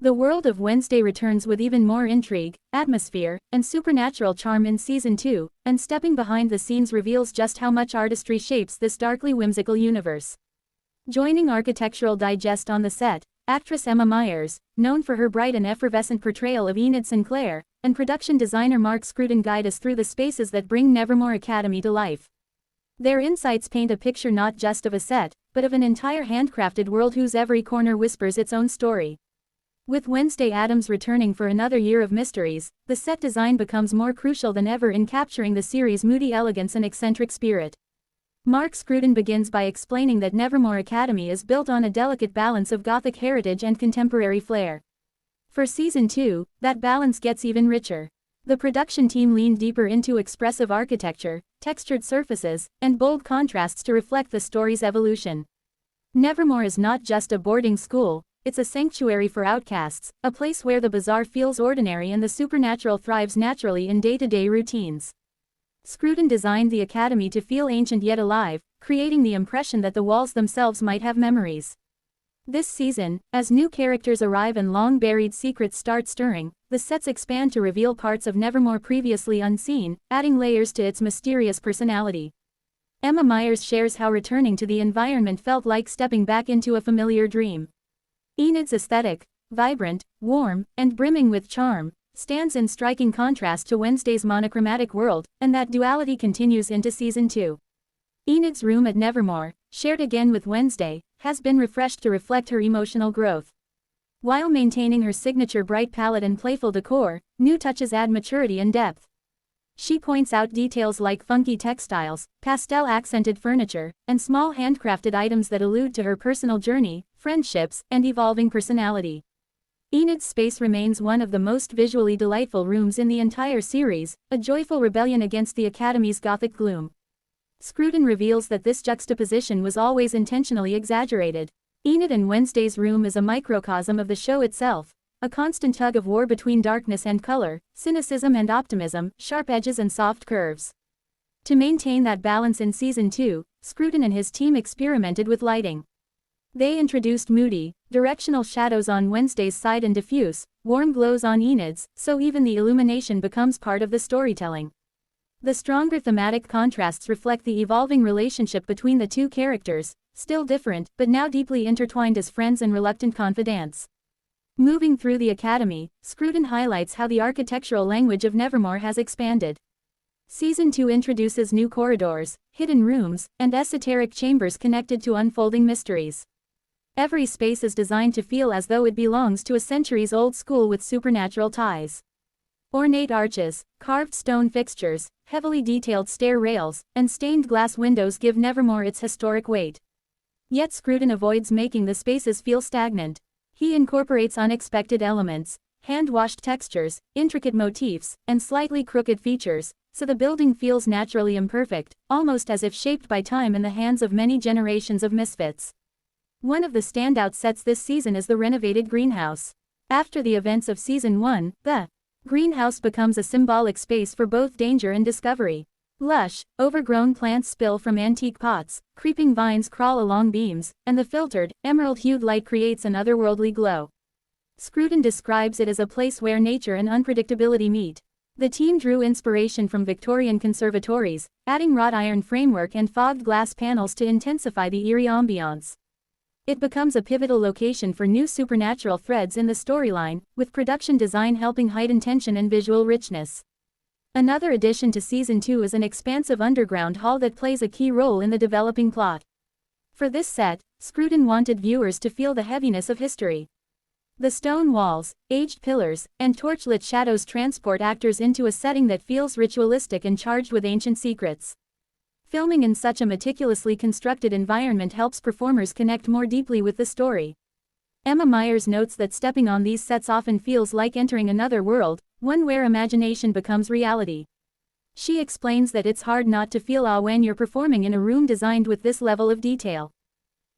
The world of Wednesday returns with even more intrigue, atmosphere, and supernatural charm in Season 2, and stepping behind the scenes reveals just how much artistry shapes this darkly whimsical universe. Joining Architectural Digest on the set, actress Emma Myers, known for her bright and effervescent portrayal of Enid Sinclair, and production designer Mark Scruton guide us through the spaces that bring Nevermore Academy to life. Their insights paint a picture not just of a set, but of an entire handcrafted world whose every corner whispers its own story. With Wednesday Addams returning for another year of mysteries, the set design becomes more crucial than ever in capturing the series' moody elegance and eccentric spirit. Mark Scruton begins by explaining that Nevermore Academy is built on a delicate balance of Gothic heritage and contemporary flair. For Season 2, that balance gets even richer. The production team leaned deeper into expressive architecture, textured surfaces, and bold contrasts to reflect the story's evolution. Nevermore is not just a boarding school, it's a sanctuary for outcasts, a place where the bizarre feels ordinary and the supernatural thrives naturally in day-to-day routines. Scruton designed the academy to feel ancient yet alive, creating the impression that the walls themselves might have memories. This season, as new characters arrive and long-buried secrets start stirring, the sets expand to reveal parts of Nevermore previously unseen, adding layers to its mysterious personality. Emma Myers shares how returning to the environment felt like stepping back into a familiar dream. Enid's aesthetic, vibrant, warm, and brimming with charm, stands in striking contrast to Wednesday's monochromatic world, and that duality continues into Season 2. Enid's room at Nevermore, shared again with Wednesday, has been refreshed to reflect her emotional growth. While maintaining her signature bright palette and playful decor, new touches add maturity and depth. She points out details like funky textiles, pastel-accented furniture, and small handcrafted items that allude to her personal journey, friendships, and evolving personality. Enid's space remains one of the most visually delightful rooms in the entire series, a joyful rebellion against the Academy's Gothic gloom. Scruton reveals that this juxtaposition was always intentionally exaggerated. Enid and Wednesday's room is a microcosm of the show itself, a constant tug-of-war between darkness and color, cynicism and optimism, sharp edges and soft curves. To maintain that balance in Season 2, Scruton and his team experimented with lighting. They introduced moody, directional shadows on Wednesday's side and diffuse, warm glows on Enid's, so even the illumination becomes part of the storytelling. The stronger thematic contrasts reflect the evolving relationship between the two characters, still different, but now deeply intertwined as friends and reluctant confidants. Moving through the academy, Scruton highlights how the architectural language of Nevermore has expanded. Season 2 introduces new corridors, hidden rooms, and esoteric chambers connected to unfolding mysteries. Every space is designed to feel as though it belongs to a centuries-old school with supernatural ties. Ornate arches, carved stone fixtures, heavily detailed stair rails, and stained glass windows give Nevermore its historic weight. Yet Scruton avoids making the spaces feel stagnant. He incorporates unexpected elements, hand-washed textures, intricate motifs, and slightly crooked features, so the building feels naturally imperfect, almost as if shaped by time in the hands of many generations of misfits. One of the standout sets this season is the renovated greenhouse. After the events of Season 1, the greenhouse becomes a symbolic space for both danger and discovery. Lush, overgrown plants spill from antique pots, creeping vines crawl along beams, and the filtered, emerald-hued light creates an otherworldly glow. Scruton describes it as a place where nature and unpredictability meet. The team drew inspiration from Victorian conservatories, adding wrought iron framework and fogged glass panels to intensify the eerie ambiance. It becomes a pivotal location for new supernatural threads in the storyline, with production design helping heighten tension and visual richness. Another addition to Season 2 is an expansive underground hall that plays a key role in the developing plot. For this set, Scruton wanted viewers to feel the heaviness of history. The stone walls, aged pillars, and torchlit shadows transport actors into a setting that feels ritualistic and charged with ancient secrets. Filming in such a meticulously constructed environment helps performers connect more deeply with the story. Emma Myers notes that stepping on these sets often feels like entering another world, one where imagination becomes reality. She explains that it's hard not to feel awe when you're performing in a room designed with this level of detail.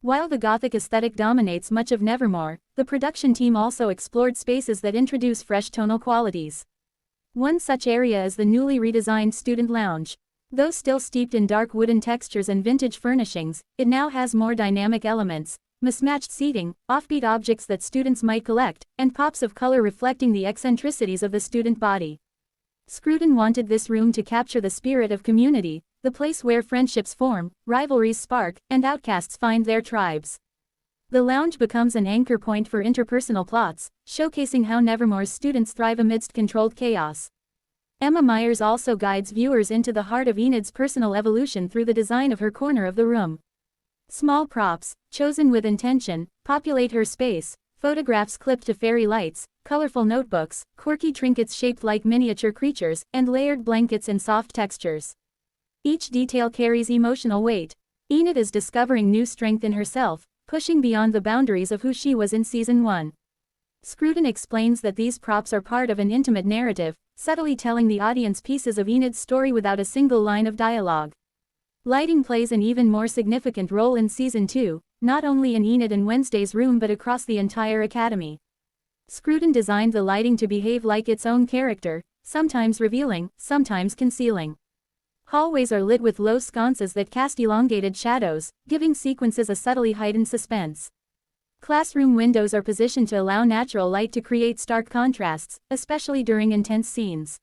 While the Gothic aesthetic dominates much of Nevermore, the production team also explored spaces that introduce fresh tonal qualities. One such area is the newly redesigned student lounge. Though still steeped in dark wooden textures and vintage furnishings, it now has more dynamic elements, mismatched seating, offbeat objects that students might collect, and pops of color reflecting the eccentricities of the student body. Scruton wanted this room to capture the spirit of community, the place where friendships form, rivalries spark, and outcasts find their tribes. The lounge becomes an anchor point for interpersonal plots, showcasing how Nevermore's students thrive amidst controlled chaos. Emma Myers also guides viewers into the heart of Enid's personal evolution through the design of her corner of the room. Small props, chosen with intention, populate her space, photographs clipped to fairy lights, colorful notebooks, quirky trinkets shaped like miniature creatures, and layered blankets in soft textures. Each detail carries emotional weight. Enid is discovering new strength in herself, pushing beyond the boundaries of who she was in Season 1. Scruton explains that these props are part of an intimate narrative, subtly telling the audience pieces of Enid's story without a single line of dialogue. Lighting plays an even more significant role in Season 2, not only in Enid and Wednesday's room but across the entire academy. Scruton designed the lighting to behave like its own character, sometimes revealing, sometimes concealing. Hallways are lit with low sconces that cast elongated shadows, giving sequences a subtly heightened suspense. Classroom windows are positioned to allow natural light to create stark contrasts, especially during intense scenes.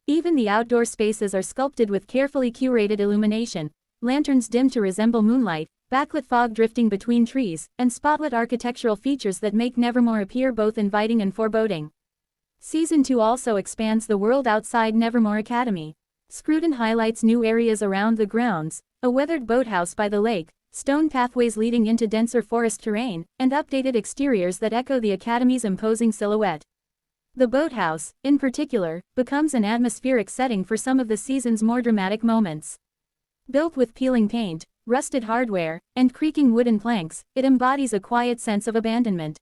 Even the outdoor spaces are sculpted with carefully curated illumination, lanterns dimmed to resemble moonlight, backlit fog drifting between trees, and spotlit architectural features that make Nevermore appear both inviting and foreboding. Season 2 also expands the world outside Nevermore Academy. Scruton highlights new areas around the grounds, a weathered boathouse by the lake, stone pathways leading into denser forest terrain, and updated exteriors that echo the Academy's imposing silhouette. The boathouse, in particular, becomes an atmospheric setting for some of the season's more dramatic moments. Built with peeling paint, rusted hardware, and creaking wooden planks, it embodies a quiet sense of abandonment.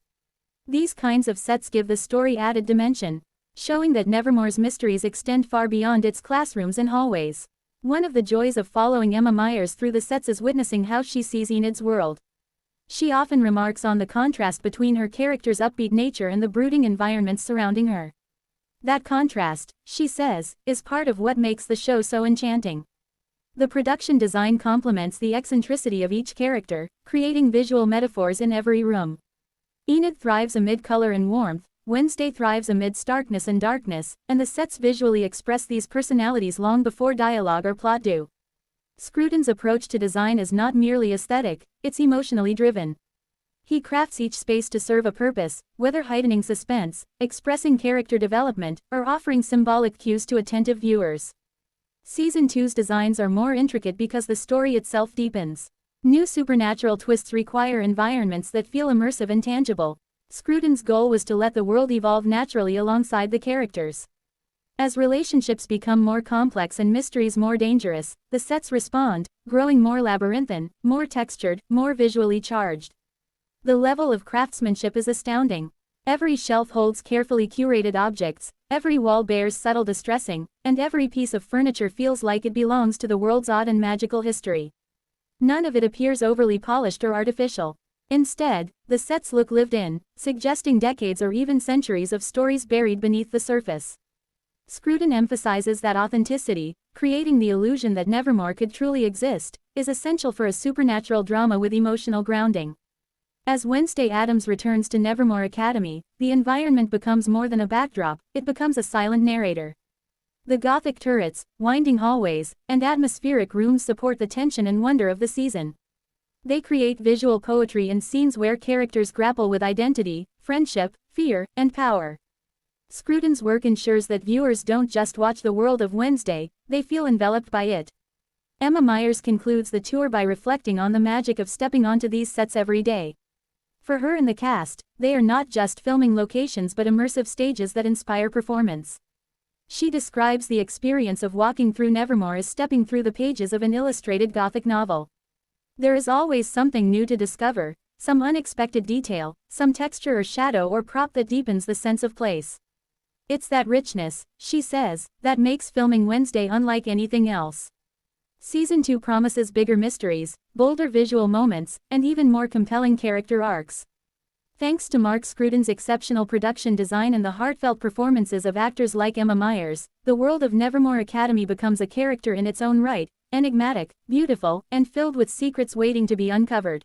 These kinds of sets give the story added dimension, showing that Nevermore's mysteries extend far beyond its classrooms and hallways. One of the joys of following Emma Myers through the sets is witnessing how she sees Enid's world. She often remarks on the contrast between her character's upbeat nature and the brooding environments surrounding her. That contrast, she says, is part of what makes the show so enchanting. The production design complements the eccentricity of each character, creating visual metaphors in every room. Enid thrives amid color and warmth, Wednesday thrives amid starkness and darkness, and the sets visually express these personalities long before dialogue or plot do. Scruton's approach to design is not merely aesthetic, it's emotionally driven. He crafts each space to serve a purpose, whether heightening suspense, expressing character development, or offering symbolic cues to attentive viewers. Season 2's designs are more intricate because the story itself deepens. New supernatural twists require environments that feel immersive and tangible. Scruton's goal was to let the world evolve naturally alongside the characters. As relationships become more complex and mysteries more dangerous, the sets respond, growing more labyrinthine, more textured, more visually charged. The level of craftsmanship is astounding. Every shelf holds carefully curated objects, every wall bears subtle distressing, and every piece of furniture feels like it belongs to the world's odd and magical history. None of it appears overly polished or artificial. Instead, the sets look lived in, suggesting decades or even centuries of stories buried beneath the surface. Scruton emphasizes that authenticity, creating the illusion that Nevermore could truly exist, is essential for a supernatural drama with emotional grounding. As Wednesday Addams returns to Nevermore Academy, the environment becomes more than a backdrop, it becomes a silent narrator. The gothic turrets, winding hallways, and atmospheric rooms support the tension and wonder of the season. They create visual poetry in scenes where characters grapple with identity, friendship, fear, and power. Scruton's work ensures that viewers don't just watch the world of Wednesday, they feel enveloped by it. Emma Myers concludes the tour by reflecting on the magic of stepping onto these sets every day. For her and the cast, they are not just filming locations but immersive stages that inspire performance. She describes the experience of walking through Nevermore as stepping through the pages of an illustrated Gothic novel. There is always something new to discover, some unexpected detail, some texture or shadow or prop that deepens the sense of place. It's that richness, she says, that makes filming Wednesday unlike anything else. Season 2 promises bigger mysteries, bolder visual moments, and even more compelling character arcs. Thanks to Mark Scruton's exceptional production design and the heartfelt performances of actors like Emma Myers, the world of Nevermore Academy becomes a character in its own right, enigmatic, beautiful, and filled with secrets waiting to be uncovered.